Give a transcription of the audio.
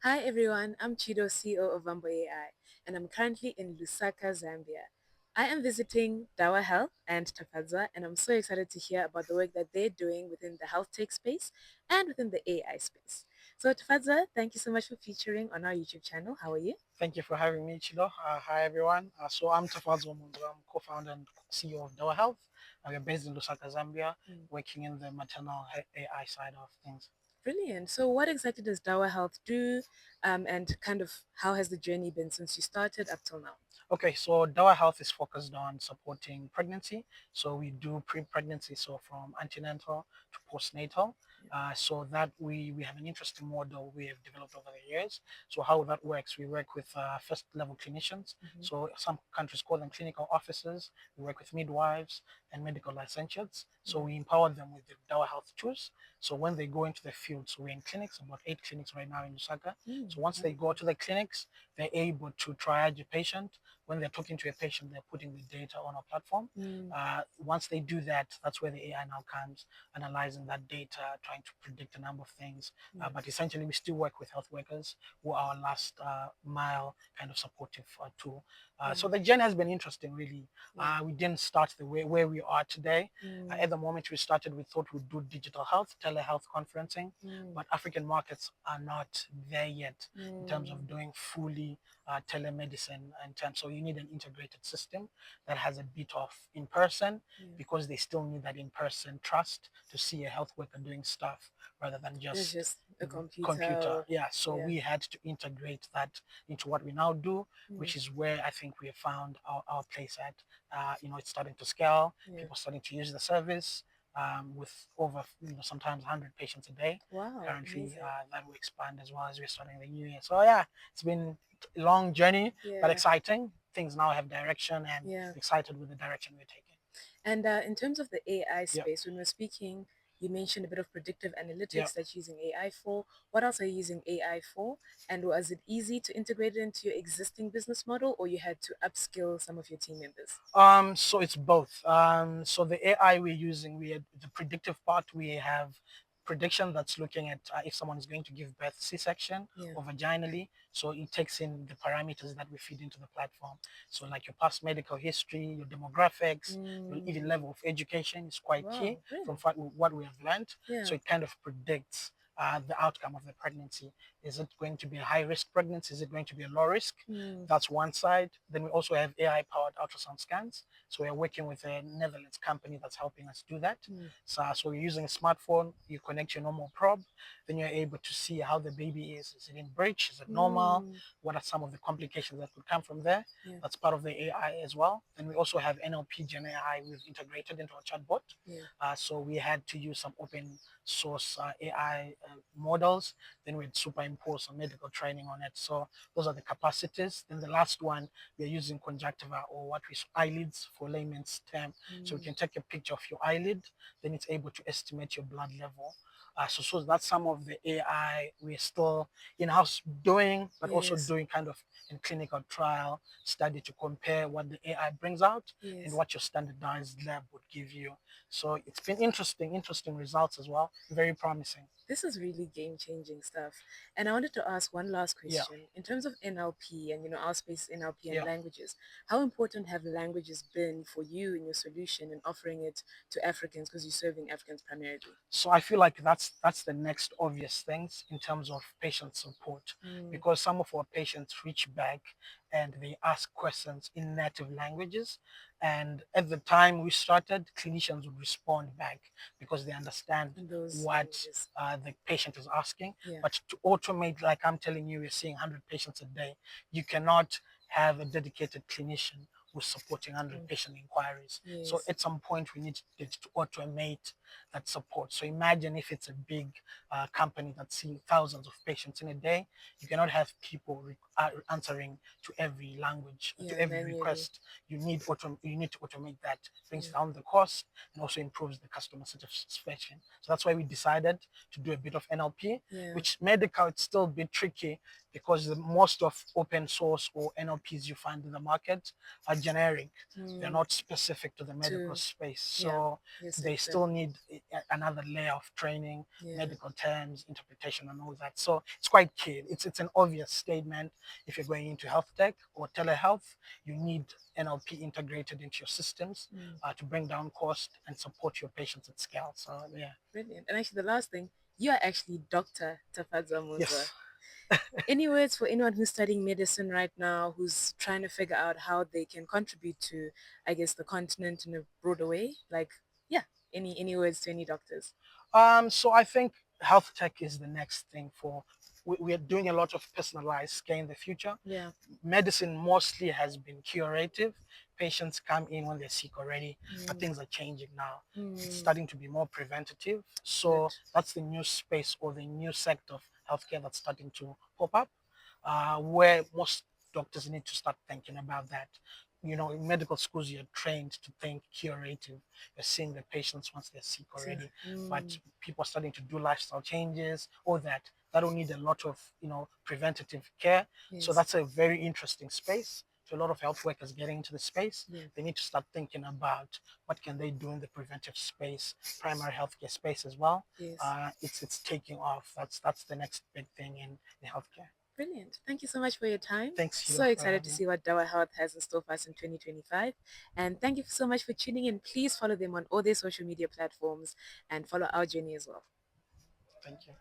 Hi everyone, I'm Chido, CEO of Vambo AI, and I'm currently in Lusaka, Zambia. I am visiting Dawa Health and Tafadzwa, and I'm so excited to hear about the work that they're doing within the health tech space and within the AI space. So, Tafadzwa, thank you so much for featuring on our YouTube channel. How are you? Thank you for having me, Chido. Hi, everyone. So I'm Tafadzwa Munzwa. I'm co-founder and CEO of Dawa Health. We're based in Lusaka, Zambia, Mm. working in the maternal AI side of things. Brilliant. So, what exactly does Dawa Health do, and kind of how has the journey been since you started up till now? Okay, so Dawa Health is focused on supporting pregnancy. So we do pre-pregnancy, so from antenatal to postnatal. So that we have an interesting model we have developed over the years. So how that works, we work with first level clinicians. Mm-hmm. So some countries call them clinical officers. We work with midwives and medical licentiates. So Mm. we empower them with the Dawa Health tools. So when they go into the field, so we're in clinics, about 8 clinics right now in Lusaka. Mm. So once they go Wonderful. to the clinics, they're able to triage a patient. When they're talking to a patient, they're putting the data on our platform. Mm. Once they do that, that's where the AI now comes, analyzing that data, trying to predict a number of things. But Yes. essentially, we still work with health workers who are our last mile kind of supportive tool. So Mm. the journey has been interesting, really. Yeah. We didn't start the way where we are today. At Mm. the moment we started, we thought we'd do digital health, telehealth conferencing, Mm. but African markets are not there yet in terms Mm. of doing fully telemedicine and terms. So you need an integrated system that has a bit of in person Yeah. because they still need that in person trust to see a health worker doing stuff rather than It's just just a computer. computer. Yeah, so Yeah. we had to integrate that into what we now do, Mm. which is where I think we have found our place at. It's starting to scale. Yeah. People starting to use the service with over sometimes 100 patients a day Wow. currently. Amazing. That will expand as well as we're starting the new year. So yeah, it's been a long journey but Yeah. exciting. Things now have direction and Yeah. excited with the direction we're taking. And in terms of the AI Yeah, space, when we're speaking, you mentioned a bit of predictive yeah. analytics that you're using AI for. What else are you using AI for? And was it easy to integrate it into your existing business model, or you had to upskill some of your team members? So it's both. So the AI we're using, we had the predictive part. We have prediction that's looking at if someone is going to give birth C-section Yeah. or vaginally. So it takes in the parameters that we feed into the platform. So like your past medical history, your demographics, your even Mm. level of education is quite key Wow. from Really? what we have learned. Yeah. So it kind of predicts the outcome of the pregnancy. Is it going to be a high risk pregnancy? Is it going to be a low risk? Mm. That's one side. Then we also have AI powered ultrasound scans. So we're working with a Netherlands company that's helping us do that. Mm. So you're using a smartphone, you connect your normal probe, then you're able to see how the baby is. Is it in breech? Is it normal? Mm. What are some of the complications that could come from there? Yeah. That's part of the AI as well. Then we also have NLP Gen AI we've integrated into our chatbot. Yeah. So we had to use some open source AI models. Then we'd superimpose some medical training on it. So those are the capacities. Then the last one, we're using conjunctiva or what we eyelids for layman's term. So we Mm. can take a picture of your eyelid, then it's able to estimate your blood level. So that's some of the AI we're still in-house doing, but also Yes. doing kind of in clinical trial study to compare what the AI brings out and Yes. what your standardized lab would give you. So it's been interesting results as well, very promising. This is really game-changing stuff. And I wanted to ask one last Yeah, question. In terms of NLP and, our space NLP and yeah. languages, how important have languages been for you in your solution and offering it to Africans because you're serving Africans primarily? So I feel like that's the next obvious things in terms of patient support, Mm. because some of our patients reach back and they ask questions in native languages, and at the time we started, clinicians would respond back because they understand In those what languages. the patient is asking. Yeah. But to automate, like I'm telling you, we're seeing 100 patients a day. You cannot have a dedicated clinician who's supporting 100 Mm. patient inquiries. So Yes. at some point we need to automate that support. So imagine if it's a big company that's seeing thousands of patients in a day, you cannot have people answering to every language, to Yeah, every manually. request. You need to automate that. Brings Yeah. down the cost and also improves the customer satisfaction. So that's why we decided to do a bit of NLP, Yeah. which medical it's still a bit tricky because most of open source or NLPs you find in the market are generic. They're Mm. not specific to the medical To, space. yeah, So your they sector. still need another layer of training, Yeah. medical terms, interpretation, and all that. So it's quite key. It's an obvious statement. If you're going into health tech or telehealth, you need NLP integrated into your systems Mm. to bring down cost and support your patients at scale. So yeah, Brilliant. And actually, the last thing, you are actually Dr. Tafadzwa Munzwa. yes. Any words for anyone who's studying medicine right now, who's trying to figure out how they can contribute to, I guess, the continent in a broader way? Like, yeah, any words to any doctors? So I think health tech is the next thing for. We are doing a lot of personalized care in the future. Yeah. Medicine mostly has been curative. Patients come in when they're sick already, but Mm. things are changing now. It's Mm. starting to be more preventative. Good. So that's the new space or the new sector of healthcare that's starting to pop up, where most doctors need to start thinking about that. You know, in medical schools, you're trained to think curative. You're seeing the patients once they're sick So, already, but mm, people are starting to do lifestyle changes, all that. That'll need a lot of, preventative care. So yes. that's a very interesting space. So a lot of health workers getting into the space, Yeah. they need to start thinking about what can they do in the preventive space, primary healthcare space as well. Yes. It's taking off. That's the next big thing in healthcare. Brilliant. Thank you so much for your time. Thanks, So Sheila, for excited to having me. see what Dawa Health has in store for us in 2025. And thank you so much for tuning in. Please follow them on all their social media platforms and follow our journey as well. Thank you.